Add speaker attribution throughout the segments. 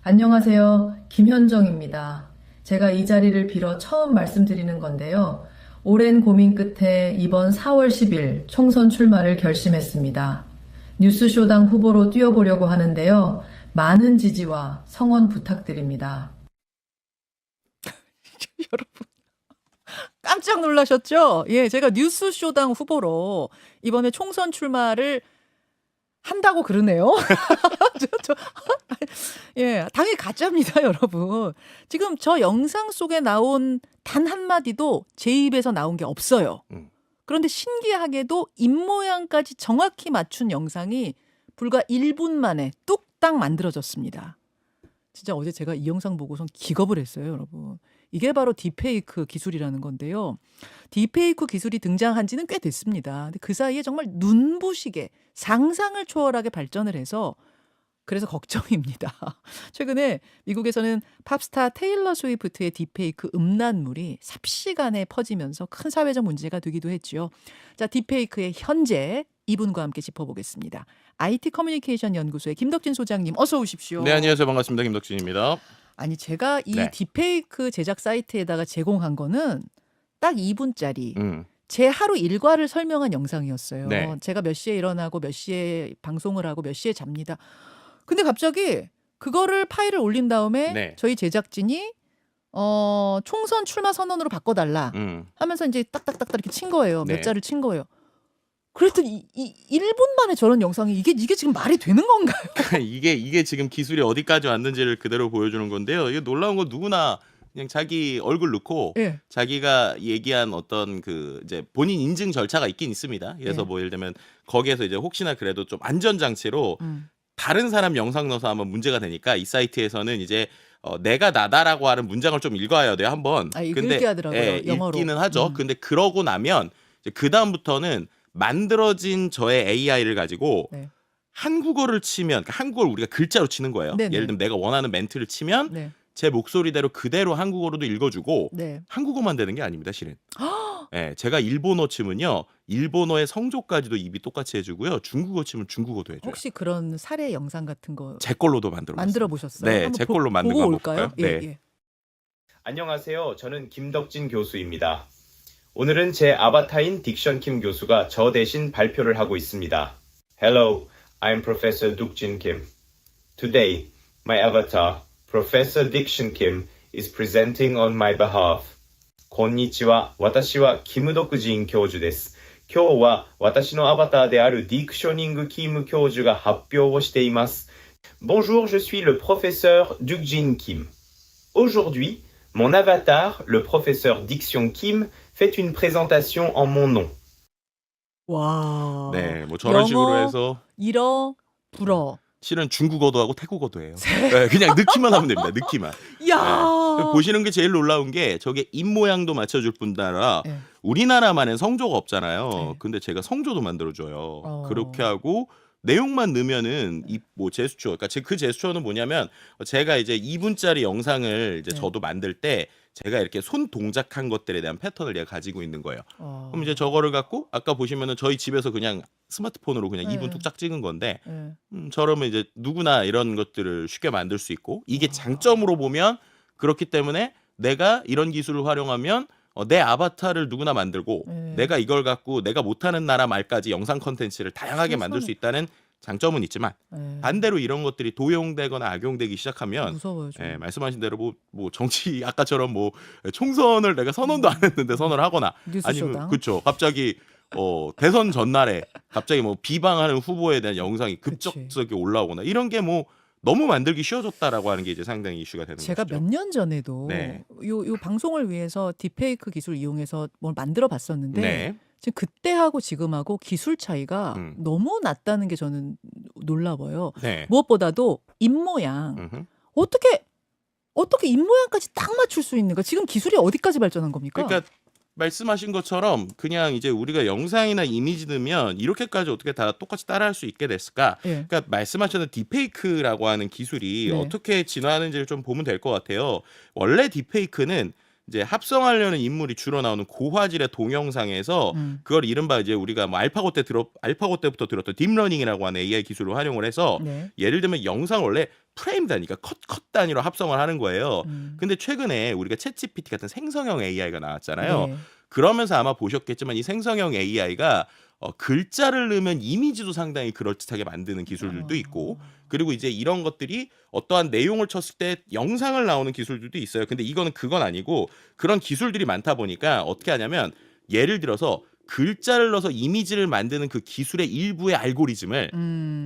Speaker 1: 안녕하세요. 김현정입니다. 제가 이 자리를 빌어 처음 말씀드리는 건데요. 오랜 고민 끝에 이번 4월 10일 총선 출마를 결심했습니다. 뉴스쇼당 후보로 뛰어보려고 하는데요. 많은 지지와 성원 부탁드립니다.
Speaker 2: 여러분 깜짝 놀라셨죠? 예, 제가 뉴스쇼당 후보로 이번에 총선 출마를 한다고 그러네요. 예, 당연히 가짜입니다, 여러분. 지금 저 영상 속에 나온 단 한마디도 제 입에서 나온 게 없어요. 그런데 신기하게도 입모양까지 정확히 맞춘 영상이 불과 1분 만에 뚝딱 만들어졌습니다. 진짜 어제 제가 이 영상 보고선 기겁을 했어요, 여러분. 이게 바로 딥페이크 기술이라는 건데요. 딥페이크 기술이 등장한 지는 꽤 됐습니다. 근데 그 사이에 정말 눈부시게 상상을 초월하게 발전을 해서 그래서 걱정입니다. 최근에 미국에서는 팝스타 테일러 스위프트의 딥페이크 음란물이 삽시간에 퍼지면서 큰 사회적 문제가 되기도 했죠. 자, 딥페이크의 현재 이분과 함께 짚어보겠습니다. IT 커뮤니케이션 연구소의 김덕진 소장님 어서 오십시오.
Speaker 3: 네, 안녕하세요. 반갑습니다. 김덕진입니다.
Speaker 2: 아니 제가 이
Speaker 3: 네.
Speaker 2: 딥페이크 제작 사이트에다가 제공한 거는 딱 2분짜리
Speaker 3: 음,
Speaker 2: 제 하루 일과를 설명한 영상이었어요.
Speaker 3: 네.
Speaker 2: 제가 몇 시에 일어나고 몇 시에 방송을 하고 몇 시에 잡니다. 근데 갑자기 그거를 파일을 올린 다음에
Speaker 3: 네.
Speaker 2: 저희 제작진이 총선 출마 선언으로 바꿔달라 하면서 이제 딱딱딱딱 이렇게 친 거예요. 몇
Speaker 3: 네.
Speaker 2: 자를 친 거예요. 그랬더니 1분 만에 저런 영상이 이게 지금 말이 되는 건가요?
Speaker 3: 이게 지금 기술이 어디까지 왔는지를 그대로 보여주는 건데요. 이게 놀라운 건 누구나 그냥 자기 얼굴 넣고
Speaker 2: 예.
Speaker 3: 자기가 얘기한 어떤 그 이제 본인 인증 절차가 있긴 있습니다. 그래서
Speaker 2: 예.
Speaker 3: 뭐 예를 들면 거기에서 이제 혹시나 그래도 좀 안전 장치로
Speaker 2: 음.
Speaker 3: 다른 사람 영상 넣어서 하면 문제가 되니까 이 사이트에서는 이제 내가 나다라고 하는 문장을 좀 읽어야 돼요, 한번.
Speaker 2: 읽게 하더라고요.
Speaker 3: 예,
Speaker 2: 영어로.
Speaker 3: 읽기는 하죠. 근데 그러고 나면 그 다음부터는 만들어진 저의 AI를 가지고
Speaker 2: 네.
Speaker 3: 한국어를 치면, 그러니까 한국어를 우리가 글자로 치는 거예요.
Speaker 2: 네네.
Speaker 3: 예를 들면 내가 원하는 멘트를 치면
Speaker 2: 네.
Speaker 3: 제 목소리대로 그대로 한국어로도 읽어주고
Speaker 2: 네.
Speaker 3: 한국어만 되는 게 아닙니다, 실은. 예, 제가 일본어 치면요, 일본어의 성조까지도 입이 똑같이 해주고요. 중국어 치면 중국어도 해줘요.
Speaker 2: 혹시 그런 사례 영상 같은 거
Speaker 3: 제 걸로도 만들어
Speaker 2: 보셨어요?
Speaker 3: 네,
Speaker 2: 한번
Speaker 3: 제 걸로 만든 거
Speaker 2: 보고
Speaker 3: 한번
Speaker 2: 올까요?
Speaker 3: 볼까요?
Speaker 2: 예,
Speaker 3: 네.
Speaker 2: 예.
Speaker 4: 안녕하세요. 저는 김덕진 교수입니다. 오늘은 제 아바타인 딕션 킴 교수가 저 대신 발표를 하고 있습니다. Hello, I'm Professor Dukjin Kim. Today, my avatar, Professor Diction Kim, is presenting on my behalf. こんにちは。私はキム・ドクジン教授です。今日は私のアバターであるディクショニング・キム教授が発表をしています。Bonjour, je suis le professeur Dukjin Kim. Aujourd'hui, mon avatar, le professeur Diction Kim, fait une présentation en mon nom.
Speaker 2: 와.
Speaker 3: 네, 뭐 저런 식으로
Speaker 2: 영어,
Speaker 3: 해서
Speaker 2: 일어, 불어.
Speaker 3: 실은 중국어도 하고 태국어도 해요. 네, 그냥 넣기만 하면 됩니다. 넣기만.
Speaker 2: 야.
Speaker 3: 네. 보시는 게 제일 놀라운 게 저게 입 모양도 맞춰줄 뿐 아니라
Speaker 2: 네.
Speaker 3: 우리나라만엔 성조가 없잖아요.
Speaker 2: 네.
Speaker 3: 근데 제가 성조도 만들어줘요.
Speaker 2: 어.
Speaker 3: 그렇게 하고 내용만 넣으면은 이 뭐 제스처, 그러니까 그 제스처는 뭐냐면 제가 이제 2분짜리 영상을 이제
Speaker 2: 네.
Speaker 3: 저도 만들 때 제가 이렇게 손 동작한 것들에 대한 패턴을 얘가 가지고 있는 거예요.
Speaker 2: 어.
Speaker 3: 그럼 이제 저거를 갖고 아까 보시면은 저희 집에서 그냥 스마트폰으로 그냥
Speaker 2: 네.
Speaker 3: 2분 뚝딱 찍은 건데
Speaker 2: 예.
Speaker 3: 저러면 이제 누구나 이런 것들을 쉽게 만들 수 있고 이게
Speaker 2: 아.
Speaker 3: 장점으로 보면 그렇기 때문에 내가 이런 기술을 활용하면 내 아바타를 누구나 만들고
Speaker 2: 네.
Speaker 3: 내가 이걸 갖고 내가 못하는 나라 말까지 영상 컨텐츠를 다양하게 만들 수 있다는 장점은 있지만
Speaker 2: 예.
Speaker 3: 반대로 이런 것들이 도용되거나 악용되기 시작하면
Speaker 2: 무서워요. 좀.
Speaker 3: 예, 말씀하신 대로 뭐 정치 아까처럼 뭐 총선을 내가 선언도 안 했는데 선언을 하거나
Speaker 2: 뉴스쇼당.
Speaker 3: 아니면 그렇죠. 갑자기 대선 전날에 갑자기 뭐 비방하는 후보에 대한 영상이
Speaker 2: 그치.
Speaker 3: 급작스럽게 올라오거나 이런 게 뭐 너무 만들기 쉬워졌다라고 하는 게 이제 상당히 이슈가 되는
Speaker 2: 제가
Speaker 3: 것이죠.
Speaker 2: 몇 년 전에도
Speaker 3: 네.
Speaker 2: 요 방송을 위해서 딥페이크 기술 이용해서 뭘 만들어 봤었는데
Speaker 3: 네.
Speaker 2: 지금 그때하고 지금하고 기술 차이가 너무 낮다는 게 저는 놀라워요.
Speaker 3: 네.
Speaker 2: 무엇보다도 입모양
Speaker 3: 음흠.
Speaker 2: 어떻게 입모양까지 딱 맞출 수 있는가? 지금 기술이 어디까지 발전한 겁니까?
Speaker 3: 그러니까 말씀하신 것처럼 그냥 이제 우리가 영상이나 이미지 넣으면 이렇게까지 어떻게 다 똑같이 따라할 수 있게 됐을까?
Speaker 2: 예.
Speaker 3: 그러니까 말씀하셨던 딥페이크라고 하는 기술이
Speaker 2: 네.
Speaker 3: 어떻게 진화하는지를 좀 보면 될 것 같아요. 원래 딥페이크는 이제 합성하려는 인물이 주로 나오는 고화질의 동영상에서 그걸 이른바 이제 우리가 뭐 알파고 때부터 들었던 딥러닝이라고 하는 AI 기술을 활용을 해서
Speaker 2: 네.
Speaker 3: 예를 들면 영상 원래 프레임 단위가 컷 단위로 합성을 하는 거예요. 근데 최근에 우리가 챗GPT 같은 생성형 AI가 나왔잖아요.
Speaker 2: 네.
Speaker 3: 그러면서 아마 보셨겠지만 이 생성형 AI가 글자를 넣으면 이미지도 상당히 그럴듯하게 만드는 기술들도 있고, 그리고 이제 이런 것들이 어떠한 내용을 쳤을 때 영상을 나오는 기술들도 있어요. 근데 이거는 그건 아니고 그런 기술들이 많다 보니까 어떻게 하냐면 예를 들어서 글자를 넣어서 이미지를 만드는 그 기술의 일부의 알고리즘을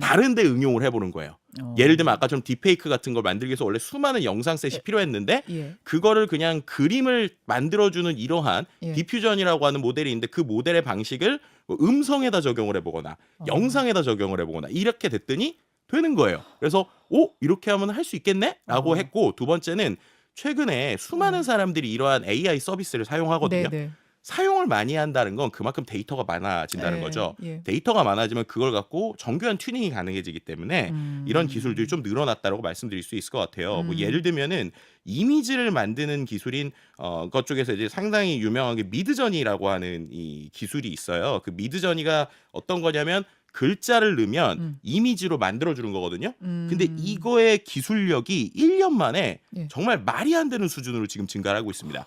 Speaker 3: 다른 데 응용을 해보는 거예요. 예를 들면 아까처럼 딥페이크 같은 걸 만들기 위해서 원래 수많은 영상셋이 필요했는데
Speaker 2: 예.
Speaker 3: 그거를 그냥 그림을 만들어주는 이러한
Speaker 2: 예.
Speaker 3: 디퓨전이라고 하는 모델이 있는데 그 모델의 방식을 뭐 음성에다 적용을 해보거나 영상에다 적용을 해보거나 이렇게 됐더니 되는 거예요. 그래서 이렇게 하면 할 수 있겠네? 라고 했고, 두 번째는 최근에 수많은 사람들이 이러한 AI 서비스를 사용하거든요.
Speaker 2: 네, 네.
Speaker 3: 사용을 많이 한다는 건 그만큼 데이터가 많아진다는
Speaker 2: 예,
Speaker 3: 거죠.
Speaker 2: 예.
Speaker 3: 데이터가 많아지면 그걸 갖고 정교한 튜닝이 가능해지기 때문에 이런 기술들이 좀 늘어났다고 말씀드릴 수 있을 것 같아요. 뭐 예를 들면은 이미지를 만드는 기술인 그쪽에서 이제 상당히 유명한 게 미드저니라고 하는 이 기술이 있어요. 그 미드저니가 어떤 거냐면 글자를 넣으면 이미지로 만들어주는 거거든요. 근데 이거의 기술력이 1년 만에
Speaker 2: 예.
Speaker 3: 정말 말이 안 되는 수준으로 지금 증가를 하고 있습니다.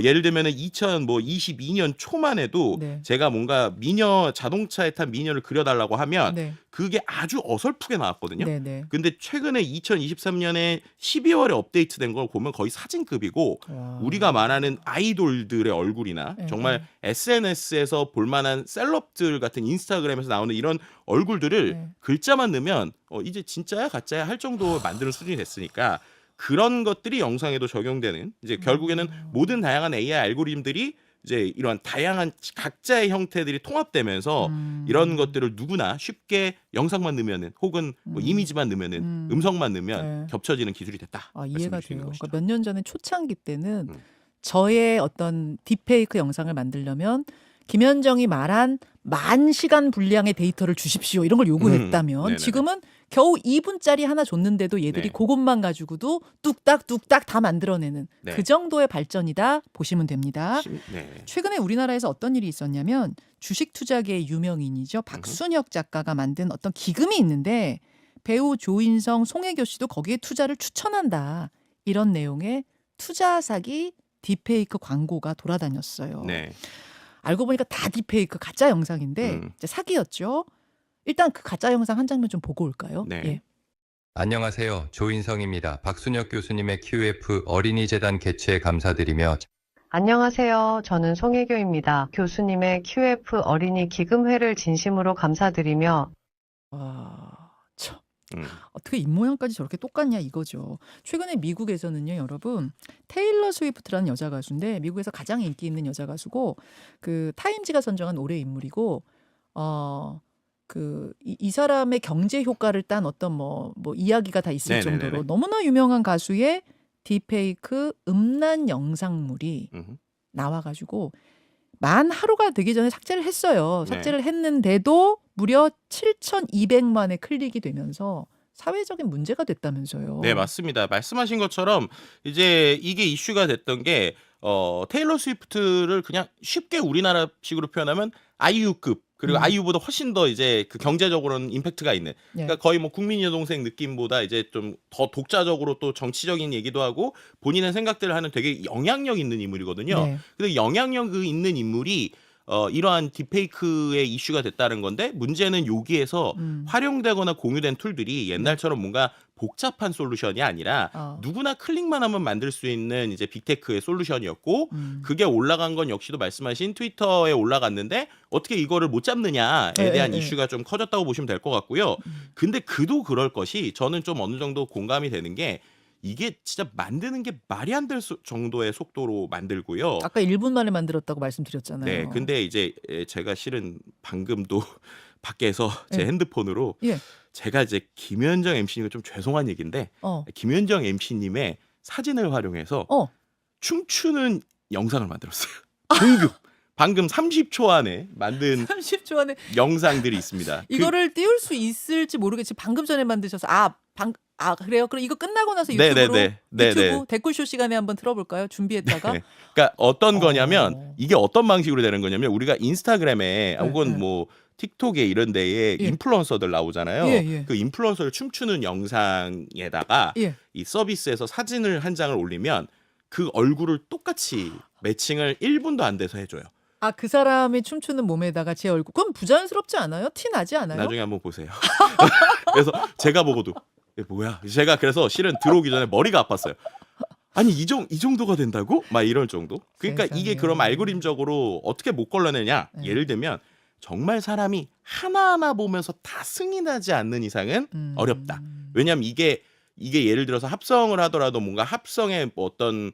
Speaker 3: 예를 들면은 2022년 초만 해도
Speaker 2: 네.
Speaker 3: 제가 뭔가 미녀 자동차에 탄 미녀를 그려달라고 하면
Speaker 2: 네.
Speaker 3: 그게 아주 어설프게 나왔거든요.
Speaker 2: 네, 네.
Speaker 3: 근데 최근에 2023년에 12월에 업데이트된 걸 보면 거의 사진급이고
Speaker 2: 와.
Speaker 3: 우리가 말하는 아이돌들의 얼굴이나
Speaker 2: 네,
Speaker 3: 정말 SNS에서 볼만한 셀럽들 같은 인스타그램에서 나오는 이런 얼굴들을
Speaker 2: 네.
Speaker 3: 글자만 넣으면 이제 진짜야 가짜야 할 정도 만드는 수준이 됐으니까 그런 것들이 영상에도 적용되는 이제 결국에는 모든 다양한 AI 알고리즘들이 이제 이런 다양한 각자의 형태들이 통합되면서 이런 것들을 누구나 쉽게 영상만 넣으면은 혹은 뭐 이미지만 넣으면은 음성만 넣으면
Speaker 2: 네.
Speaker 3: 겹쳐지는 기술이 됐다.
Speaker 2: 아, 이해가
Speaker 3: 말씀드릴 수 있는
Speaker 2: 돼요.
Speaker 3: 것이죠.
Speaker 2: 그러니까 몇 년 전에 초창기 때는
Speaker 3: 음.
Speaker 2: 저의 어떤 딥페이크 영상을 만들려면 김현정이 말한 10,000시간 분량의 데이터를 주십시오 이런 걸 요구했다면
Speaker 3: 네네네.
Speaker 2: 지금은 겨우 2분짜리 하나 줬는데도 얘들이
Speaker 3: 네.
Speaker 2: 그것만 가지고도 뚝딱뚝딱 다 만들어내는
Speaker 3: 네.
Speaker 2: 그 정도의 발전이다 보시면 됩니다.
Speaker 3: 네.
Speaker 2: 최근에 우리나라에서 어떤 일이 있었냐면 주식 투자계의 유명인이죠. 박순혁 작가가 만든 어떤 기금이 있는데 배우 조인성, 송혜교 씨도 거기에 투자를 추천한다. 이런 내용의 투자 사기 딥페이크 광고가 돌아다녔어요.
Speaker 3: 네.
Speaker 2: 알고 보니까 다 딥페이크 가짜 영상인데 이제 사기였죠. 일단 그 가짜 영상 한 장면 좀 보고 올까요?
Speaker 3: 네.
Speaker 2: 예.
Speaker 5: 안녕하세요. 조인성입니다. 박순혁 교수님의 QF 어린이재단 개최에 감사드리며
Speaker 6: 안녕하세요. 저는 송혜교입니다. 교수님의 QF 어린이 기금회를 진심으로 감사드리며
Speaker 2: 와, 참.
Speaker 3: 음.
Speaker 2: 어떻게 입모양까지 저렇게 똑같냐 이거죠. 최근에 미국에서는요, 여러분 테일러 스위프트라는 여자 가수인데 미국에서 가장 인기 있는 여자 가수고 그 타임지가 선정한 올해 인물이고 이 사람의 경제 효과를 딴 어떤 뭐 이야기가 다 있을
Speaker 3: 네네네네.
Speaker 2: 정도로 너무나 유명한 가수의 딥페이크 음란 영상물이 나와가지고 만 하루가 되기 전에 삭제를 했어요.
Speaker 3: 네.
Speaker 2: 삭제를 했는데도 무려 7,200만의 클릭이 되면서 사회적인 문제가 됐다면서요.
Speaker 3: 네, 맞습니다. 말씀하신 것처럼 이제 이게 이슈가 됐던 게 테일러 스위프트를 그냥 쉽게 우리나라식으로 표현하면 아이유급 그리고 아이유보다 훨씬 더 이제 그 경제적으로는 임팩트가 있는 그러니까 거의 뭐 국민 여동생 느낌보다 이제 좀 더 독자적으로 또 정치적인 얘기도 하고 본인의 생각들을 하는 되게 영향력 있는 인물이거든요.
Speaker 2: 네.
Speaker 3: 근데 영향력 있는 인물이 이러한 딥페이크의 이슈가 됐다는 건데 문제는 여기에서 활용되거나 공유된 툴들이 옛날처럼 뭔가 복잡한 솔루션이 아니라 누구나 클릭만 하면 만들 수 있는 이제 빅테크의 솔루션이었고 그게 올라간 건 역시도 말씀하신 트위터에 올라갔는데 어떻게 이거를 못 잡느냐에 대한 이슈가 좀 커졌다고 보시면 될 것 같고요. 근데 그도 그럴 것이 저는 좀 어느 정도 공감이 되는 게 이게 진짜 만드는 게 말이 안 될 정도의 속도로 만들고요.
Speaker 2: 아까 1분 만에 만들었다고 말씀드렸잖아요.
Speaker 3: 네, 근데 이제 제가 실은 방금도 밖에서 제
Speaker 2: 예.
Speaker 3: 핸드폰으로
Speaker 2: 예.
Speaker 3: 제가 이제 김현정 MC님과 좀 죄송한 얘기인데 김현정 MC님의 사진을 활용해서 춤추는 영상을 만들었어요. 방금 30초 안에 만든
Speaker 2: 30초 안에
Speaker 3: 영상들이 있습니다.
Speaker 2: 이거를 띄울 수 있을지 모르겠지만 방금 전에 만드셔서 아 그래요? 그럼 이거 끝나고 나서
Speaker 3: 네네네.
Speaker 2: 유튜브로
Speaker 3: 네네.
Speaker 2: 유튜브 댓글쇼 시간에 한번 틀어볼까요? 준비했다가
Speaker 3: 네. 그러니까 어떤 거냐면
Speaker 2: 어.
Speaker 3: 이게 어떤 방식으로 되는 거냐면 우리가 인스타그램에 혹은
Speaker 2: 네.
Speaker 3: 뭐 틱톡에 이런 데에
Speaker 2: 예.
Speaker 3: 인플루언서들 나오잖아요.
Speaker 2: 예, 예.
Speaker 3: 그 인플루언서를 춤추는 영상에다가
Speaker 2: 예.
Speaker 3: 이 서비스에서 사진을 한 장을 올리면 그 얼굴을 똑같이 매칭을 1분도 안 돼서 해줘요.
Speaker 2: 아 그 사람이 춤추는 몸에다가 제 얼굴 그럼 부자연스럽지 않아요? 티 나지 않아요?
Speaker 3: 나중에 한번 보세요. 그래서 제가 보고도 이게 뭐야? 제가 그래서 실은 들어오기 전에 머리가 아팠어요. 아니 이 정도가 된다고? 막 이럴 정도. 그러니까
Speaker 2: 세상에.
Speaker 3: 이게 그럼 알고리즘적으로 어떻게 못 걸러내냐?
Speaker 2: 네.
Speaker 3: 예를 들면 정말 사람이 하나하나 보면서 다 승이 나지 않는 이상은 어렵다. 왜냐하면 이게 예를 들어서 합성을 하더라도 뭔가 합성의 뭐 어떤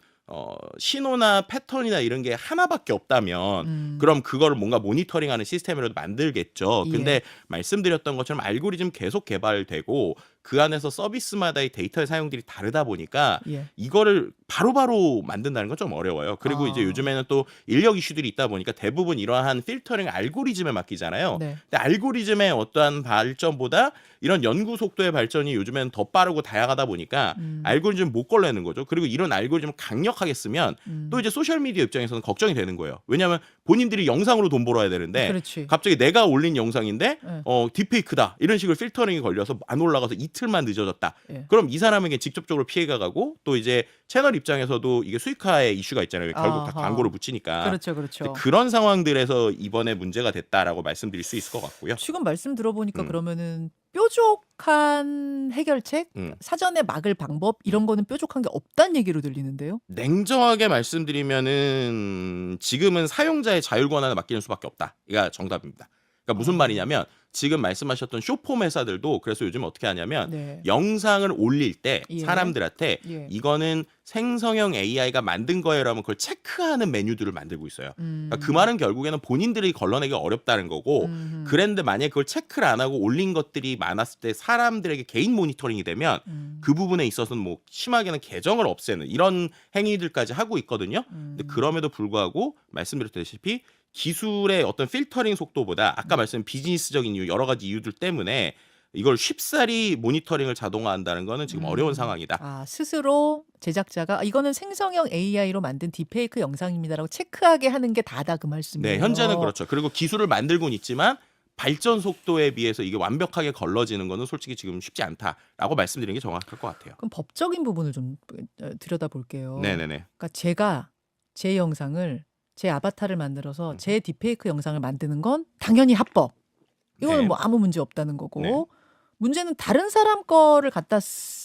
Speaker 3: 신호나 패턴이나 이런 게 하나밖에 없다면 그럼 그거를 뭔가 모니터링하는 시스템이라도 만들겠죠. 근데
Speaker 2: 예.
Speaker 3: 말씀드렸던 것처럼 알고리즘 계속 개발되고 그 안에서 서비스마다의 데이터의 사용들이 다르다 보니까
Speaker 2: 예.
Speaker 3: 이거를 바로바로 만든다는 건 좀 어려워요. 그리고
Speaker 2: 아.
Speaker 3: 이제 요즘에는 또 인력 이슈들이 있다 보니까 대부분 이러한 필터링 알고리즘에 맡기잖아요.
Speaker 2: 네.
Speaker 3: 근데 알고리즘의 어떠한 발전보다 이런 연구 속도의 발전이 요즘에는 더 빠르고 다양하다 보니까 알고리즘 못 걸러내는 거죠. 그리고 이런 알고리즘을 강력하게 쓰면 또 이제 소셜미디어 입장에서는 걱정이 되는 거예요. 왜냐하면 본인들이 영상으로 돈 벌어야 되는데
Speaker 2: 그렇지.
Speaker 3: 갑자기 내가 올린 영상인데
Speaker 2: 네.
Speaker 3: 딥페이크다 이런 식으로 필터링이 걸려서 안 올라가서 이틀만 늦어졌다.
Speaker 2: 예.
Speaker 3: 그럼 이 사람에게 직접적으로 피해가 가고 또 이제 채널 입장에서도 이게 수익화의 이슈가 있잖아요. 결국 다
Speaker 2: 아하.
Speaker 3: 광고를 붙이니까.
Speaker 2: 그렇죠, 그렇죠.
Speaker 3: 그런 상황들에서 이번에 문제가 됐다라고 말씀드릴 수 있을 것 같고요.
Speaker 2: 지금 말씀 들어보니까
Speaker 3: 음.
Speaker 2: 그러면은 뾰족한 해결책, 사전에 막을 방법 이런 거는 뾰족한 게 없다는 얘기로 들리는데요.
Speaker 3: 냉정하게 말씀드리면은 지금은 사용자의 자율 권한을 맡기는 수밖에 없다. 이가 정답입니다. 그러니까 무슨 말이냐면 지금 말씀하셨던 쇼폼 회사들도 그래서 요즘 어떻게 하냐면
Speaker 2: 네.
Speaker 3: 영상을 올릴 때
Speaker 2: 예.
Speaker 3: 사람들한테
Speaker 2: 예.
Speaker 3: 이거는 생성형 AI가 만든 거예요라면 그걸 체크하는 메뉴들을 만들고 있어요. 그러니까 그
Speaker 2: 음.
Speaker 3: 말은 결국에는 본인들이 걸러내기 어렵다는 거고 그랬는데 만약에 그걸 체크를 안 하고 올린 것들이 많았을 때 사람들에게 개인 모니터링이 되면 그 부분에 있어서는 뭐 심하게는 계정을 없애는 이런 행위들까지 하고 있거든요. 근데 그럼에도 불구하고 말씀드렸다시피 기술의 어떤 필터링 속도보다 아까 말씀드린 비즈니스적인 이유 여러 가지 이유들 때문에 이걸 쉽사리 모니터링을 자동화한다는 거는 지금 어려운 상황이다.
Speaker 2: 아, 스스로 제작자가 아, 이거는 생성형 AI로 만든 딥페이크 영상입니다라고 체크하게 하는 게 다다 그 말씀이에요.
Speaker 3: 네, 현재는 그렇죠. 그리고 기술을 만들고는 있지만 발전 속도에 비해서 이게 완벽하게 걸러지는 거는 솔직히 지금 쉽지 않다라고 말씀드리는 게 정확할 것 같아요.
Speaker 2: 그럼 법적인 부분을 좀 들여다볼게요.
Speaker 3: 네네네.
Speaker 2: 그러니까 제가 제 영상을 제 아바타를 만들어서 제 딥페이크 영상을 만드는 건 당연히 합법. 이거는
Speaker 3: 네.
Speaker 2: 뭐 아무 문제 없다는 거고.
Speaker 3: 네.
Speaker 2: 문제는 다른 사람 거를 갖다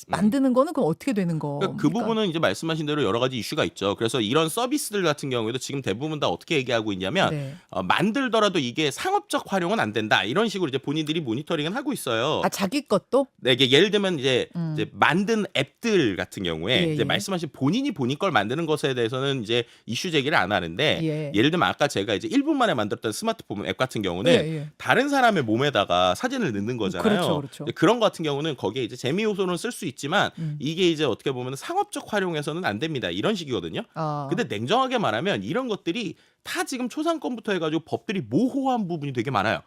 Speaker 2: 만드는 거는 그럼 어떻게 되는
Speaker 3: 그러니까 그 부분은 이제 말씀하신 대로 여러 가지 이슈가 있죠. 그래서 이런 서비스들 같은 경우에도 지금 대부분 다 어떻게 얘기하고 있냐면
Speaker 2: 네.
Speaker 3: 만들더라도 이게 상업적 활용은 안 된다. 이런 식으로 이제 본인들이 모니터링은 하고 있어요.
Speaker 2: 아 자기 것도?
Speaker 3: 네, 이게 예를 들면 이제 만든 앱들 같은 경우에
Speaker 2: 예,
Speaker 3: 이제
Speaker 2: 예.
Speaker 3: 말씀하신 본인이 걸 만드는 것에 대해서는 이제 이슈 제기를 안 하는데
Speaker 2: 예.
Speaker 3: 예를 들면 아까 제가 이제 1분 만에 만들었던 스마트폰 앱 같은 경우는
Speaker 2: 예, 예.
Speaker 3: 다른 사람의 몸에다가 사진을 넣는 거잖아요.
Speaker 2: 그렇죠, 그렇죠.
Speaker 3: 근데 그런 거 같은 경우는 거기에 이제 재미 요소는 쓸 수 있지만 이게 이제 어떻게 보면 상업적 활용해서는 안 됩니다. 이런 식이거든요.
Speaker 2: 아.
Speaker 3: 근데 냉정하게 말하면 이런 것들이 다 지금 초상권부터 해가지고 법들이 모호한 부분이 되게 많아요.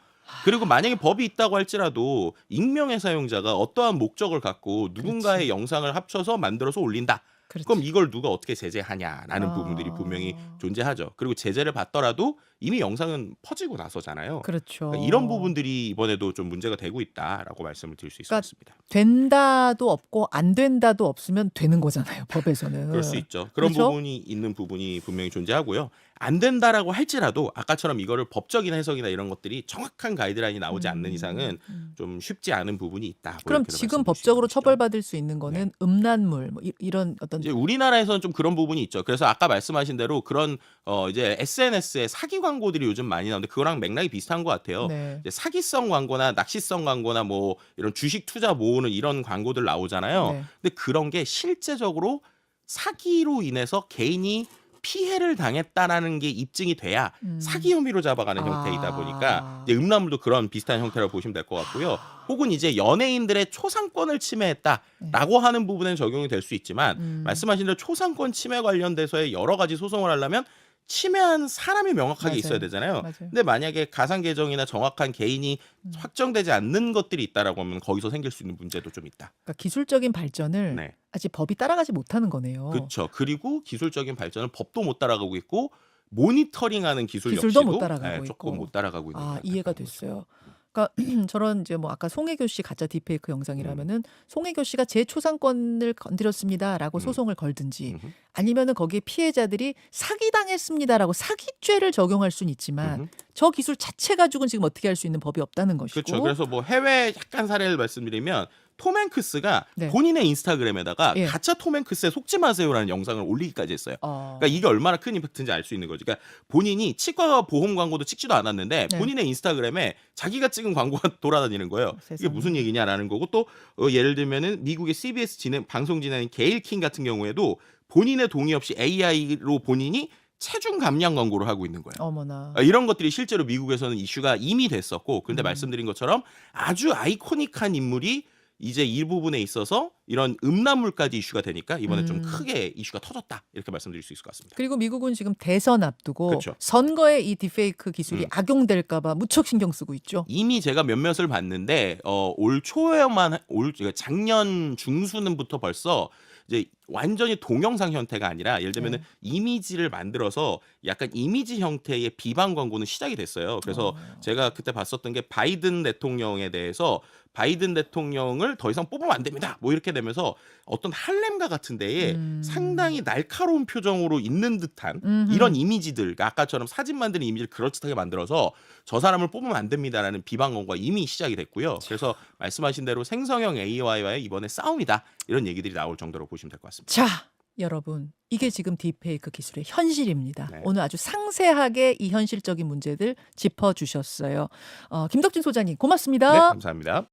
Speaker 3: 그리고 만약에 법이 있다고 할지라도 익명의 사용자가 어떠한 목적을 갖고 누군가의 영상을 합쳐서 만들어서 올린다.
Speaker 2: 그렇지.
Speaker 3: 그럼 이걸 누가 어떻게 제재하냐라는
Speaker 2: 아.
Speaker 3: 부분들이 분명히 존재하죠. 그리고 제재를 받더라도 이미 영상은 퍼지고 나서잖아요.
Speaker 2: 그렇죠.
Speaker 3: 그러니까 이런 부분들이 이번에도 좀 문제가 되고 있다라고 말씀을 드릴 수 있을 것
Speaker 2: 그러니까
Speaker 3: 같습니다.
Speaker 2: 된다도 없고 안 된다도 없으면 되는 거잖아요. 법에서는.
Speaker 3: 그럴 수 있죠. 그런
Speaker 2: 그렇죠?
Speaker 3: 부분이 있는 부분이 분명히 존재하고요. 안 된다라고 할지라도 아까처럼 이거를 법적인 해석이나 이런 것들이 정확한 가이드라인이 나오지 않는 이상은 좀 쉽지 않은 부분이 있다. 뭐
Speaker 2: 그럼
Speaker 3: 이렇게도
Speaker 2: 지금
Speaker 3: 말씀드릴 수
Speaker 2: 법적으로
Speaker 3: 있는 것이죠.
Speaker 2: 처벌받을 수 있는 거는 음란물 뭐 이런 어떤
Speaker 3: 이제 우리나라에서는 좀 그런 부분이 있죠. 그래서 아까 말씀하신 대로 그런 이제 SNS에 사기 광고들이 요즘 많이 나오는데 그거랑 맥락이 비슷한 것 같아요.
Speaker 2: 네.
Speaker 3: 이제 사기성 광고나 낚시성 광고나 뭐 이런 주식 투자 모으는 이런 광고들 나오잖아요.
Speaker 2: 네.
Speaker 3: 근데 그런 게 실제적으로 사기로 인해서 개인이 피해를 당했다라는 게 입증이 돼야 사기 혐의로 잡아가는 형태이다 보니까 이제 음란물도 그런 비슷한 형태라고 보시면 될 것 같고요. 혹은 이제 연예인들의 초상권을 침해했다라고 하는 부분엔 적용이 될 수 있지만 말씀하신 대로 초상권 침해 관련돼서의 여러 가지 소송을 하려면 침해한 사람이 명확하게
Speaker 2: 맞아요.
Speaker 3: 있어야 되잖아요.
Speaker 2: 맞아요.
Speaker 3: 근데 만약에 가상 계정이나 정확한 개인이 확정되지 않는 것들이 있다라고 하면 거기서 생길 수 있는 문제도 좀 있다.
Speaker 2: 그러니까 기술적인 발전을
Speaker 3: 네.
Speaker 2: 아직 법이 따라가지 못하는 거네요.
Speaker 3: 그렇죠. 그리고 기술적인 발전을 법도 못 따라가고 있고 모니터링하는 기술
Speaker 2: 기술도
Speaker 3: 역시도
Speaker 2: 못 따라가고
Speaker 3: 조금
Speaker 2: 있고.
Speaker 3: 못 따라가고 있는
Speaker 2: 아,
Speaker 3: 것
Speaker 2: 이해가
Speaker 3: 같다는 거죠.
Speaker 2: 됐어요. 그러니까 저런 이제 뭐 아까 송혜교 씨 가짜 딥페이크 영상이라면은 송혜교 씨가 제 초상권을 건드렸습니다라고 소송을 걸든지
Speaker 3: 음흠.
Speaker 2: 아니면은 거기에 피해자들이 사기당했습니다라고 사기죄를 적용할 수는 있지만
Speaker 3: 음흠.
Speaker 2: 저 기술 자체 가지고는 지금 어떻게 할 수 있는 법이 없다는 것이고.
Speaker 3: 그렇죠. 그래서 뭐 해외 약간 사례를 말씀드리면 톰 행크스가
Speaker 2: 네.
Speaker 3: 본인의 인스타그램에다가
Speaker 2: 예.
Speaker 3: 가짜 톰 행크스에 속지 마세요라는 영상을 올리기까지 했어요. 그러니까 이게 얼마나 큰 임팩트인지 알 수 있는 거죠. 그러니까 본인이 치과 보험 광고도 찍지도 않았는데
Speaker 2: 네.
Speaker 3: 본인의 인스타그램에 자기가 찍은 광고가 돌아다니는 거예요. 이게
Speaker 2: 세상에.
Speaker 3: 무슨 얘기냐라는 거고 또 예를 들면은 미국의 CBS 방송 진행인 게일 킹 같은 경우에도 본인의 동의 없이 AI로 본인이 체중 감량 광고를 하고 있는 거예요.
Speaker 2: 어머나.
Speaker 3: 이런 것들이 실제로 미국에서는 이슈가 이미 됐었고, 근데 말씀드린 것처럼 아주 아이코닉한 인물이 이제 이 부분에 있어서 이런 음란물까지 이슈가 되니까 이번에 좀 크게 이슈가 터졌다 이렇게 말씀드릴 수 있을 것 같습니다.
Speaker 2: 그리고 미국은 지금 대선 앞두고
Speaker 3: 그렇죠.
Speaker 2: 선거에 이 딥페이크 기술이 악용될까봐 무척 신경 쓰고 있죠.
Speaker 3: 이미 제가 몇몇을 봤는데 올 초에만 작년 중순부터 벌써 이제 완전히 동영상 형태가 아니라 예를 들면은 이미지를 만들어서 약간 이미지 형태의 비방 광고는 시작이 됐어요. 그래서 제가 그때 봤었던 게 바이든 대통령에 대해서 바이든 대통령을 더 이상 뽑으면 안 됩니다. 뭐 이렇게 되면서 어떤 할렘가 같은 데에 상당히 날카로운 표정으로 있는 듯한 이런 이미지들, 그러니까 아까처럼 사진 만드는 이미지를 그럴듯하게 만들어서 저 사람을 뽑으면 안 됩니다라는 비방 광고가 이미 시작이 됐고요. 그래서 말씀하신 대로 생성형 AI와의 이번에 싸움이다. 이런 얘기들이 나올 정도로 보시면 될 것 같습니다.
Speaker 2: 자, 여러분, 이게 지금 딥페이크 기술의 현실입니다.
Speaker 3: 네.
Speaker 2: 오늘 아주 상세하게 이 현실적인 문제들 짚어주셨어요. 김덕진 소장님, 고맙습니다.
Speaker 3: 네, 감사합니다.